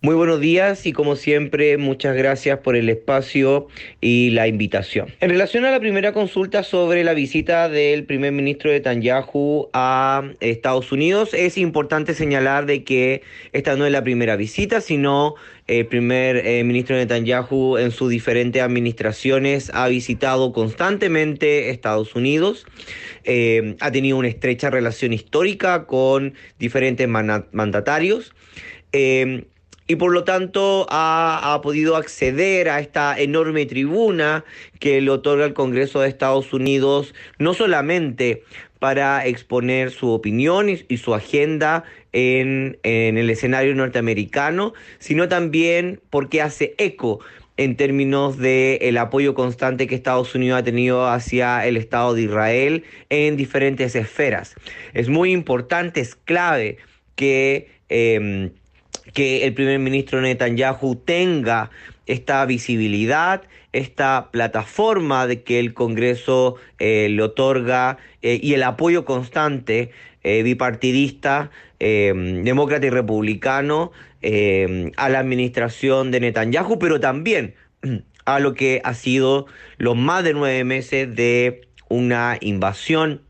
Muy buenos días y como siempre, muchas gracias por el espacio y la invitación. En relación a la primera consulta sobre la visita del primer ministro Netanyahu a Estados Unidos, es importante señalar de que esta no es la primera visita, sino el primer ministro Netanyahu en sus diferentes administraciones ha visitado constantemente Estados Unidos. Ha tenido una estrecha relación histórica con diferentes mandatarios. Eh, y por lo tanto ha podido acceder a esta enorme tribuna que le otorga el Congreso de Estados Unidos, no solamente para exponer su opinión y su agenda en el escenario norteamericano, sino también porque hace eco en términos del apoyo constante que Estados Unidos ha tenido hacia el Estado de Israel en diferentes esferas. Es muy importante, es clave que el primer ministro Netanyahu tenga esta visibilidad, esta plataforma de que el Congreso le otorga y el apoyo constante bipartidista, demócrata y republicano a la administración de Netanyahu, pero también a lo que ha sido los más de 9 meses de una invasión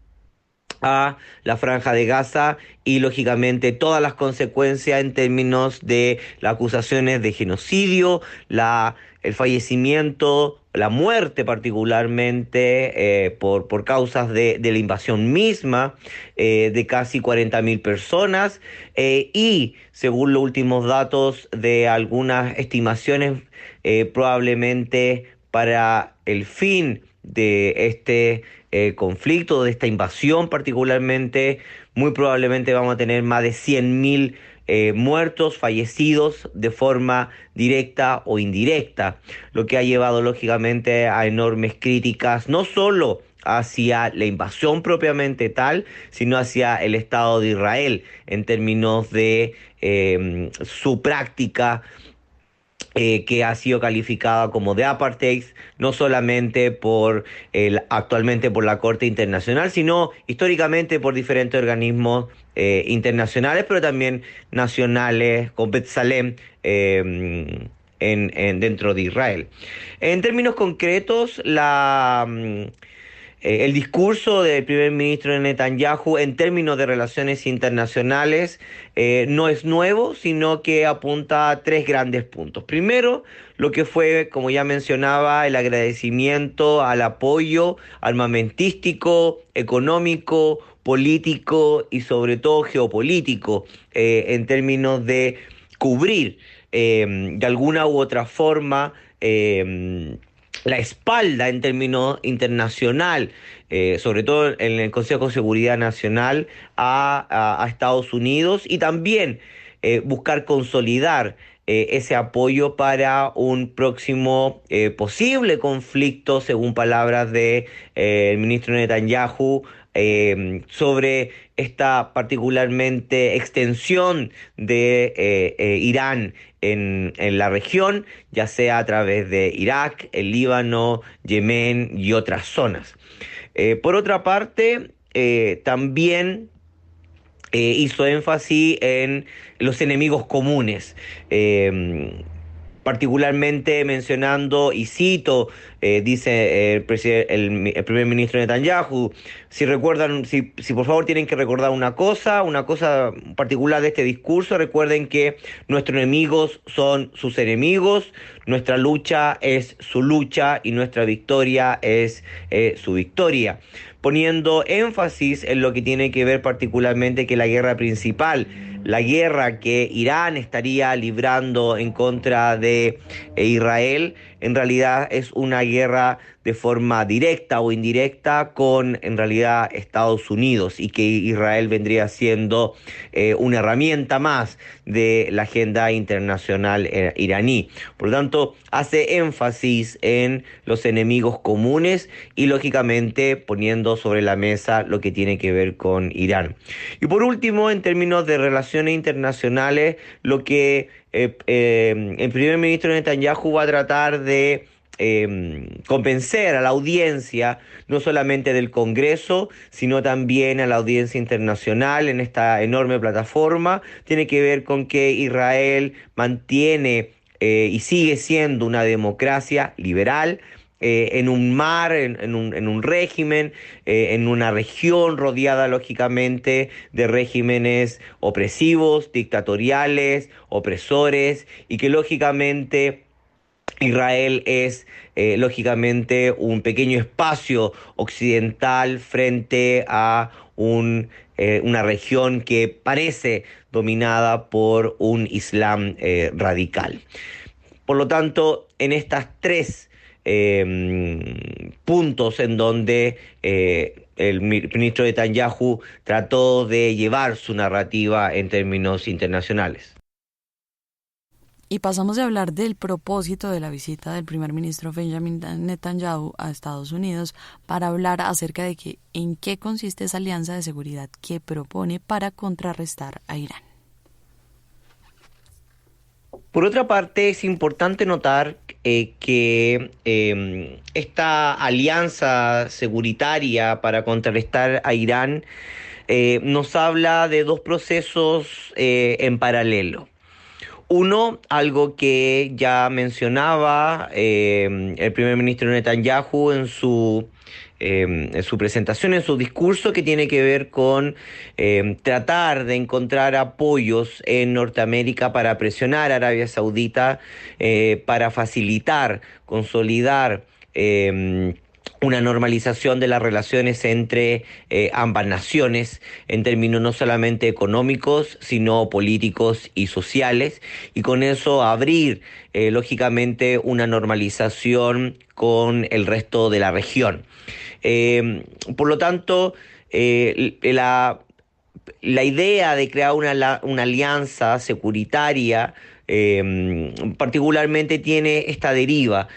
a la Franja de Gaza y lógicamente todas las consecuencias en términos de las acusaciones de genocidio, el fallecimiento, la muerte particularmente por causas de la invasión misma de casi 40.000 personas y según los últimos datos de algunas estimaciones probablemente para el fin de este conflicto, de esta invasión particularmente, muy probablemente vamos a tener más de 100.000 muertos, fallecidos de forma directa o indirecta, lo que ha llevado lógicamente a enormes críticas, no solo hacia la invasión propiamente tal, sino hacia el Estado de Israel en términos de su práctica que ha sido calificada como de apartheid, no solamente actualmente por la Corte Internacional, sino históricamente por diferentes organismos internacionales, pero también nacionales, con B'Tselem, dentro de Israel. En términos concretos, el discurso del primer ministro Netanyahu en términos de relaciones internacionales no es nuevo, sino que apunta a tres grandes puntos. Primero, lo que fue, como ya mencionaba, el agradecimiento al apoyo armamentístico, económico, político y sobre todo geopolítico en términos de cubrir de alguna u otra forma la espalda en términos internacional, sobre todo en el Consejo de Seguridad Nacional, a Estados Unidos y también buscar consolidar ese apoyo para un próximo posible conflicto, según palabras de el ministro Netanyahu, sobre esta particularmente extensión de Irán en la región, ya sea a través de Irak, el Líbano, Yemen y otras zonas. Por otra parte, también hizo énfasis en los enemigos comunes, particularmente mencionando, y cito, dice el primer ministro Netanyahu, si por favor tienen que recordar una cosa particular de este discurso, recuerden que nuestros enemigos son sus enemigos, nuestra lucha es su lucha y nuestra victoria es su victoria, poniendo énfasis en lo que tiene que ver particularmente que la guerra principal, la guerra que Irán estaría librando en contra de Israel, en realidad es una guerra de forma directa o indirecta con en realidad Estados Unidos y que Israel vendría siendo una herramienta más de la agenda internacional iraní. Por lo tanto, hace énfasis en los enemigos comunes y lógicamente poniendo sobre la mesa lo que tiene que ver con Irán. Y por último, en términos de relaciones internacionales, lo que el primer ministro Netanyahu va a tratar de convencer a la audiencia, no solamente del Congreso, sino también a la audiencia internacional en esta enorme plataforma. Tiene que ver con que Israel mantiene y sigue siendo una democracia liberal, en un mar, en un régimen, en una región rodeada lógicamente de regímenes opresivos, dictatoriales, opresores, y que lógicamente Israel es lógicamente un pequeño espacio occidental frente a una región que parece dominada por un Islam radical. Por lo tanto, en estas tres puntos en donde el ministro Netanyahu trató de llevar su narrativa en términos internacionales. Y pasamos de hablar del propósito de la visita del primer ministro Benjamin Netanyahu a Estados Unidos para hablar acerca de en qué consiste esa alianza de seguridad que propone para contrarrestar a Irán. Por otra parte, es importante notar que esta alianza securitaria para contrarrestar a Irán nos habla de dos procesos en paralelo. Uno, algo que ya mencionaba el primer ministro Netanyahu en su presentación, en su discurso, que tiene que ver con tratar de encontrar apoyos en Norteamérica para presionar a Arabia Saudita, para facilitar, consolidar una normalización de las relaciones entre ambas naciones en términos no solamente económicos, sino políticos y sociales, y con eso abrir lógicamente una normalización con el resto de la región. Por lo tanto, la idea de crear una alianza securitaria particularmente tiene esta deriva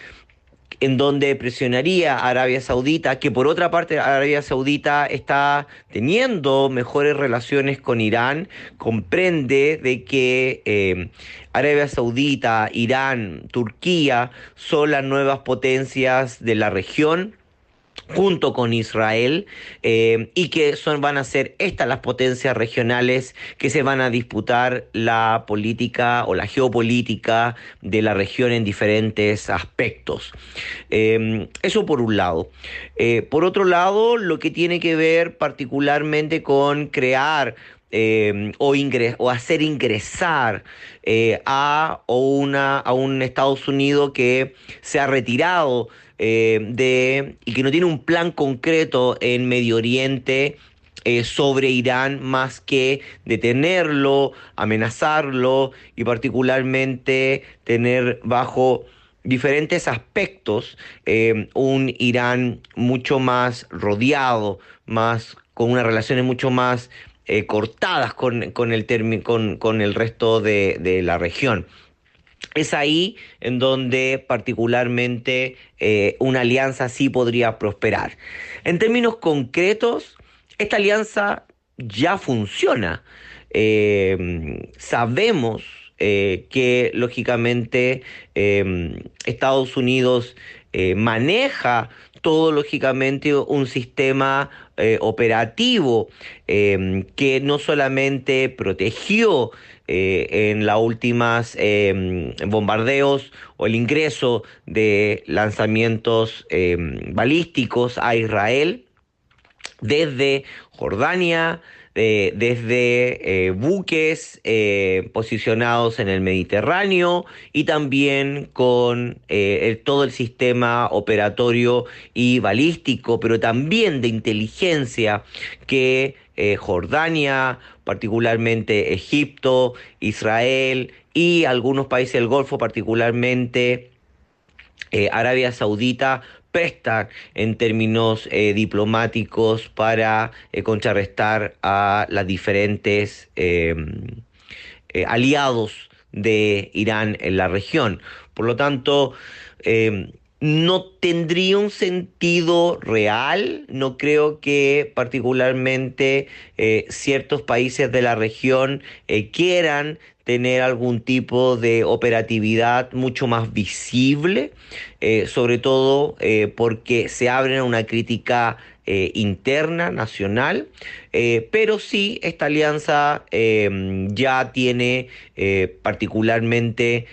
en donde presionaría a Arabia Saudita, que por otra parte Arabia Saudita está teniendo mejores relaciones con Irán, comprende de que Arabia Saudita, Irán, Turquía son las nuevas potencias de la región, junto con Israel, y que van a ser estas las potencias regionales que se van a disputar la política o la geopolítica de la región en diferentes aspectos. Eso por un lado. Por otro lado, lo que tiene que ver particularmente con crear o hacer ingresar a un Estados Unidos que se ha retirado y que no tiene un plan concreto en Medio Oriente sobre Irán, más que detenerlo, amenazarlo y particularmente tener bajo diferentes aspectos un Irán mucho más rodeado, con unas relaciones mucho más cortadas con el resto de la región. Es ahí en donde particularmente una alianza sí podría prosperar. En términos concretos, esta alianza ya funciona. Sabemos que lógicamente Estados Unidos maneja todo lógicamente un sistema operativo que no solamente protegió en las últimas bombardeos o el ingreso de lanzamientos balísticos a Israel desde Jordania, desde buques posicionados en el Mediterráneo y también con todo el sistema operatorio y balístico, pero también de inteligencia que Jordania, particularmente Egipto, Israel y algunos países del Golfo, particularmente Arabia Saudita, prestan en términos diplomáticos para contrarrestar a las diferentes aliados de Irán en la región. Por lo tanto, no tendría un sentido real. No creo que particularmente ciertos países de la región quieran tener algún tipo de operatividad mucho más visible, sobre todo porque se abren a una crítica interna, nacional, pero sí esta alianza ya tiene particularmente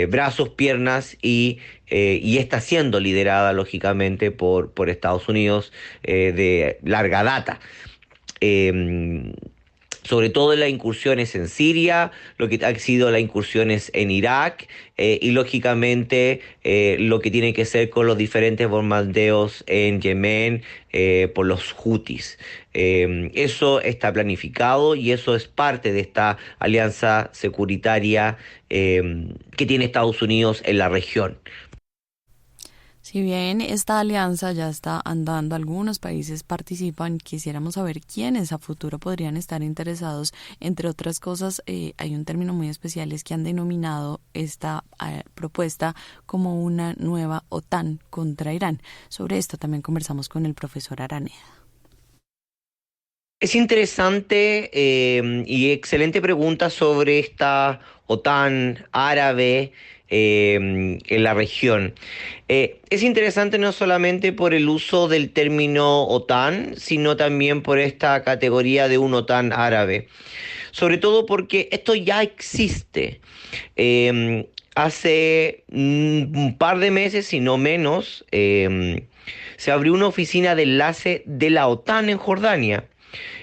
brazos, piernas y está siendo liderada lógicamente por Estados Unidos de larga data. Eh, Sobre todo en las incursiones en Siria, lo que han sido las incursiones en Irak y lógicamente lo que tiene que ser con los diferentes bombardeos en Yemen por los Houthis. Eso está planificado y eso es parte de esta alianza securitaria que tiene Estados Unidos en la región. Si bien esta alianza ya está andando, algunos países participan, quisiéramos saber quiénes a futuro podrían estar interesados. Entre otras cosas, hay un término muy especial, es que han denominado esta propuesta como una nueva OTAN contra Irán. Sobre esto también conversamos con el profesor Araneda. Es interesante y excelente pregunta sobre esta OTAN árabe en la región. Es interesante no solamente por el uso del término OTAN, sino también por esta categoría de un OTAN árabe. Sobre todo porque esto ya existe. Hace un par de meses, si no menos, se abrió una oficina de enlace de la OTAN en Jordania.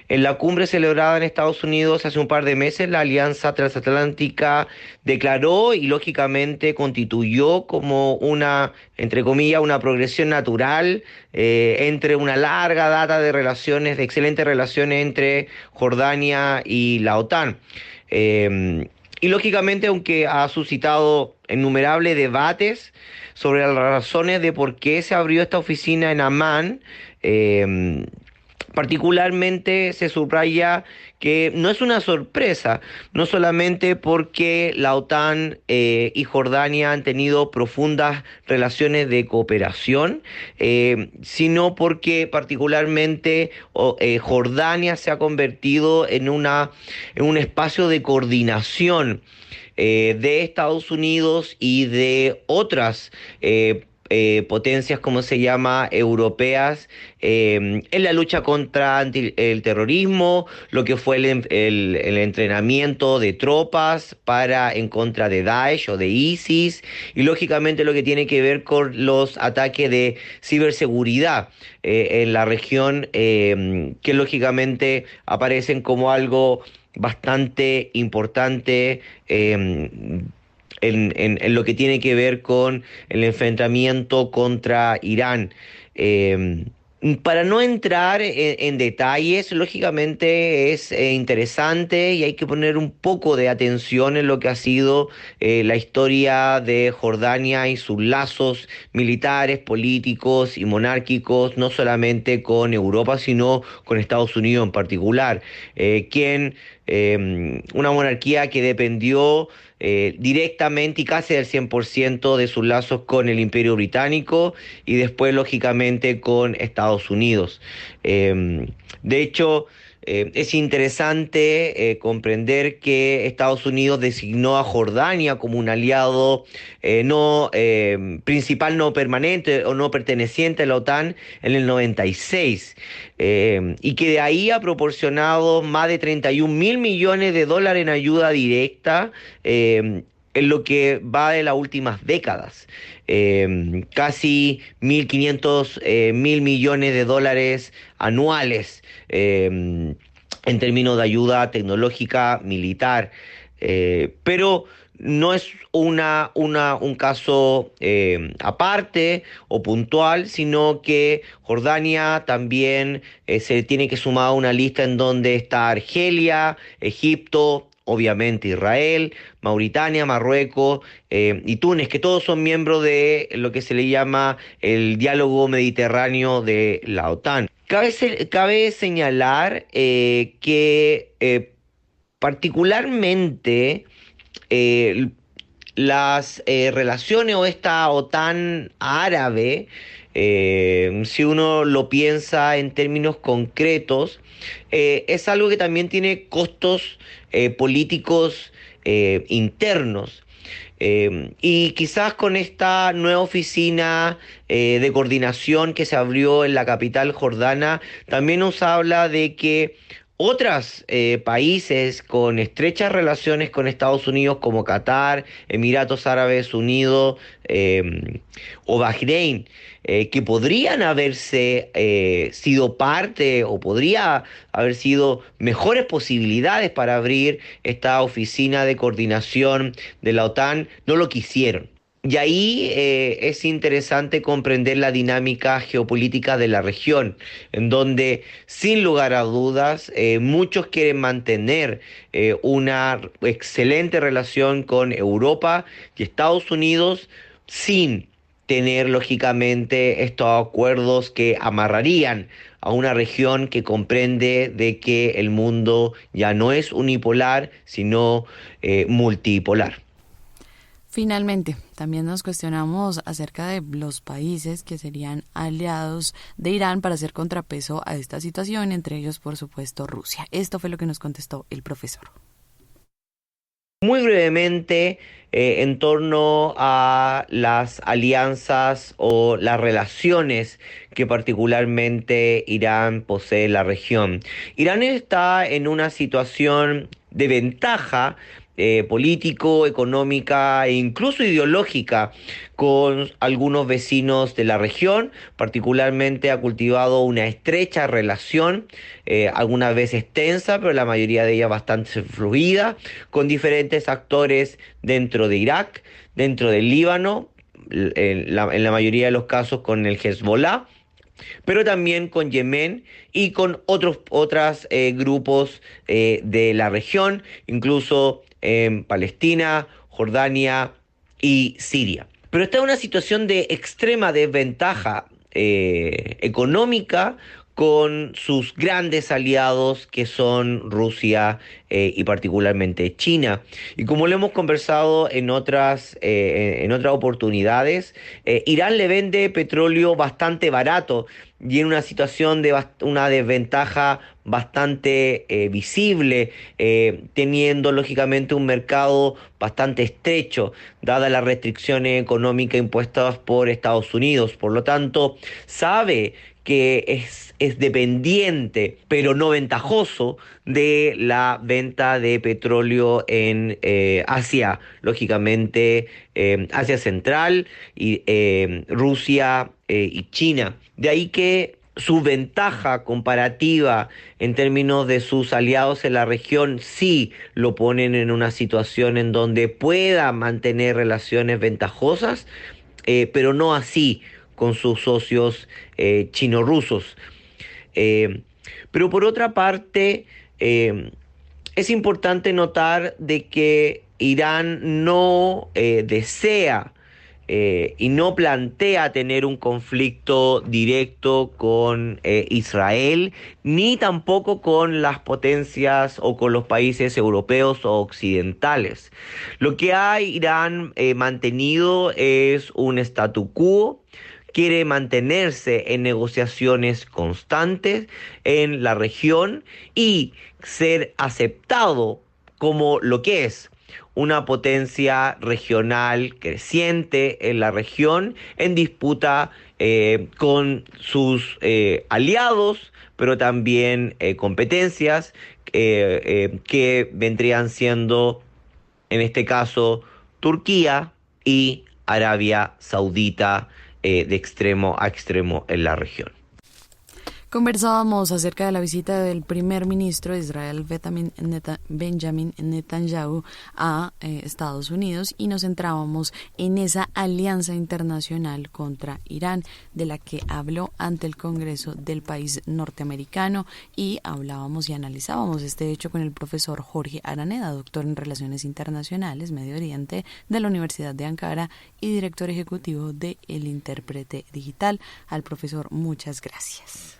En la cumbre celebrada en Estados Unidos hace un par de meses, la Alianza Transatlántica declaró y lógicamente constituyó como una, entre comillas, una progresión natural entre una larga data de relaciones, de excelentes relaciones entre Jordania y la OTAN. Y lógicamente, aunque ha suscitado innumerables debates sobre las razones de por qué se abrió esta oficina en Amán, particularmente se subraya que no es una sorpresa, no solamente porque la OTAN y Jordania han tenido profundas relaciones de cooperación, sino porque particularmente Jordania se ha convertido en un espacio de coordinación de Estados Unidos y de otras potencias, como se llama, europeas, en la lucha contra el terrorismo, lo que fue el entrenamiento de tropas para en contra de Daesh o de ISIS, y lógicamente lo que tiene que ver con los ataques de ciberseguridad en la región, que lógicamente aparecen como algo bastante importante en lo que tiene que ver con el enfrentamiento contra Irán. Eh, para no entrar en detalles, lógicamente es interesante y hay que poner un poco de atención en lo que ha sido la historia de Jordania y sus lazos militares, políticos y monárquicos, no solamente con Europa, sino con Estados Unidos en particular, una monarquía que dependió directamente y casi al 100% de sus lazos con el Imperio Británico y después, lógicamente, con Estados Unidos. De hecho, es interesante comprender que Estados Unidos designó a Jordania como un aliado no principal, no permanente o no perteneciente a la OTAN en el 96, y que de ahí ha proporcionado más de 31.000 millones de dólares en ayuda directa en lo que va de las últimas décadas. Casi 1.500 mil millones de dólares anuales en términos de ayuda tecnológica militar. Pero no es un caso aparte o puntual, sino que Jordania también se tiene que sumar a una lista en donde está Argelia, Egipto, obviamente Israel, Mauritania, Marruecos y Túnez, que todos son miembros de lo que se le llama el diálogo mediterráneo de la OTAN. Cabe señalar que particularmente eh, las relaciones o esta OTAN árabe, si uno lo piensa en términos concretos, es algo que también tiene costos políticos internos. Y quizás con esta nueva oficina de coordinación que se abrió en la capital jordana, también nos habla de que otros países con estrechas relaciones con Estados Unidos como Qatar, Emiratos Árabes Unidos o Bahrein, que podrían haberse sido parte o podría haber sido mejores posibilidades para abrir esta oficina de coordinación de la OTAN, no lo quisieron. Y ahí es interesante comprender la dinámica geopolítica de la región, en donde sin lugar a dudas muchos quieren mantener una excelente relación con Europa y Estados Unidos sin tener lógicamente estos acuerdos que amarrarían a una región que comprende de que el mundo ya no es unipolar, sino multipolar. Finalmente, también nos cuestionamos acerca de los países que serían aliados de Irán para hacer contrapeso a esta situación, entre ellos, por supuesto, Rusia. Esto fue lo que nos contestó el profesor. Muy brevemente, en torno a las alianzas o las relaciones que particularmente Irán posee en la región. Irán está en una situación de ventaja político, económica e incluso ideológica con algunos vecinos de la región. Particularmente ha cultivado una estrecha relación, algunas veces tensa, pero la mayoría de ellas bastante fluida, con diferentes actores dentro de Irak, dentro del Líbano, en la mayoría de los casos con el Hezbollah, pero también con Yemen y con otros grupos de la región, incluso en Palestina, Jordania y Siria. Pero está en una situación de extrema desventaja económica con sus grandes aliados que son Rusia y particularmente China. Y como lo hemos conversado en otras oportunidades, Irán le vende petróleo bastante barato y en una situación de una desventaja bastante visible, teniendo lógicamente un mercado bastante estrecho, dadas las restricciones económicas impuestas por Estados Unidos. Por lo tanto, sabe que es dependiente, pero no ventajoso, de la venta de petróleo en Asia, lógicamente Asia Central y Rusia y China. De ahí que su ventaja comparativa en términos de sus aliados en la región sí lo ponen en una situación en donde pueda mantener relaciones ventajosas, pero no así con sus socios chino-rusos. Eh, pero por otra parte, es importante notar de que Irán no desea y no plantea tener un conflicto directo con Israel, ni tampoco con las potencias o con los países europeos o occidentales. Lo que ha Irán mantenido es un statu quo. Quiere mantenerse en negociaciones constantes en la región y ser aceptado como lo que es una potencia regional creciente en la región en disputa con sus aliados, pero también competencias que vendrían siendo, en este caso, Turquía y Arabia Saudita, de extremo a extremo en la región. Conversábamos acerca de la visita del primer ministro de Israel, Benjamin Netanyahu, a Estados Unidos, y nos centrábamos en esa alianza internacional contra Irán de la que habló ante el Congreso del país norteamericano, y hablábamos y analizábamos este hecho con el profesor Jorge Araneda, doctor en Relaciones Internacionales, Medio Oriente, de la Universidad de Ankara y director ejecutivo de El Intérprete Digital. Al profesor, muchas gracias.